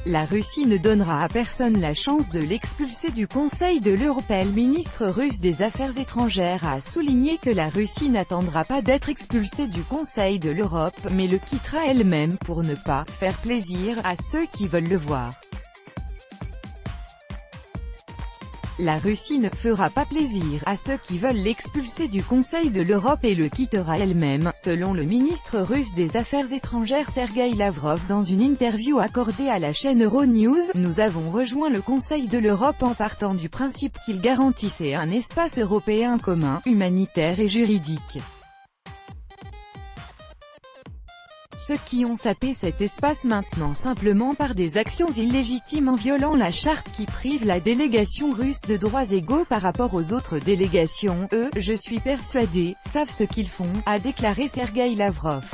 La Russie ne donnera à personne la chance de l'expulser du Conseil de l'Europe. Le ministre russe des Affaires étrangères a souligné que la Russie n'attendra pas d'être expulsée du Conseil de l'Europe, mais le quittera elle-même pour ne pas « faire plaisir » à ceux qui veulent le voir. La Russie ne fera pas plaisir à ceux qui veulent l'expulser du Conseil de l'Europe et le quittera elle-même, selon le ministre russe des Affaires étrangères Sergueï Lavrov dans une interview accordée à la chaîne Euronews. Nous avons rejoint le Conseil de l'Europe en partant du principe qu'il garantissait un espace européen commun, humanitaire et juridique. Ceux qui ont sapé cet espace maintenant simplement par des actions illégitimes en violant la charte qui prive la délégation russe de droits égaux par rapport aux autres délégations, eux, je suis persuadé, savent ce qu'ils font, a déclaré Sergueï Lavrov.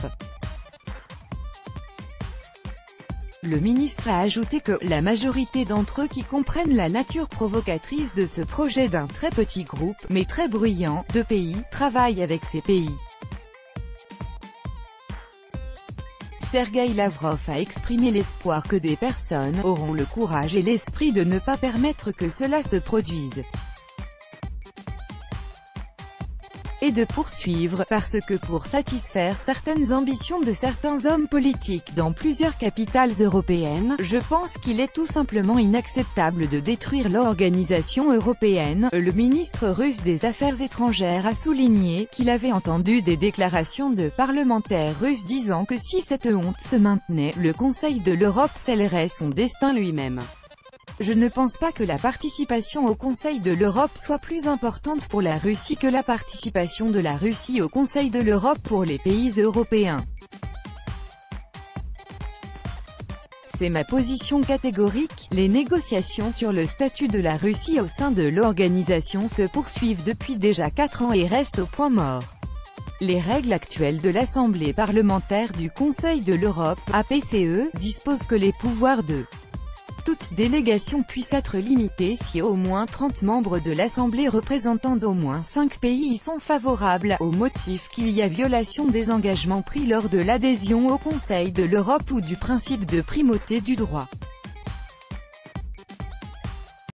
Le ministre a ajouté que « la majorité d'entre eux qui comprennent la nature provocatrice de ce projet d'un très petit groupe, mais très bruyant, de pays, travaillent avec ces pays ». Sergueï Lavrov a exprimé l'espoir que des personnes auront le courage et l'esprit de ne pas permettre que cela se produise. Et de poursuivre, parce que pour satisfaire certaines ambitions de certains hommes politiques dans plusieurs capitales européennes, je pense qu'il est tout simplement inacceptable de détruire l'organisation européenne. Le ministre russe des Affaires étrangères a souligné qu'il avait entendu des déclarations de parlementaires russes disant que si cette honte se maintenait, le Conseil de l'Europe scellerait son destin lui-même. Je ne pense pas que la participation au Conseil de l'Europe soit plus importante pour la Russie que la participation de la Russie au Conseil de l'Europe pour les pays européens. C'est ma position catégorique. Les négociations sur le statut de la Russie au sein de l'organisation se poursuivent depuis déjà 4 ans et restent au point mort. Les règles actuelles de l'Assemblée parlementaire du Conseil de l'Europe, APCE, disposent que les pouvoirs de toute délégation puisse être limitée si au moins 30 membres de l'Assemblée représentant d'au moins 5 pays y sont favorables, au motif qu'il y a violation des engagements pris lors de l'adhésion au Conseil de l'Europe ou du principe de primauté du droit.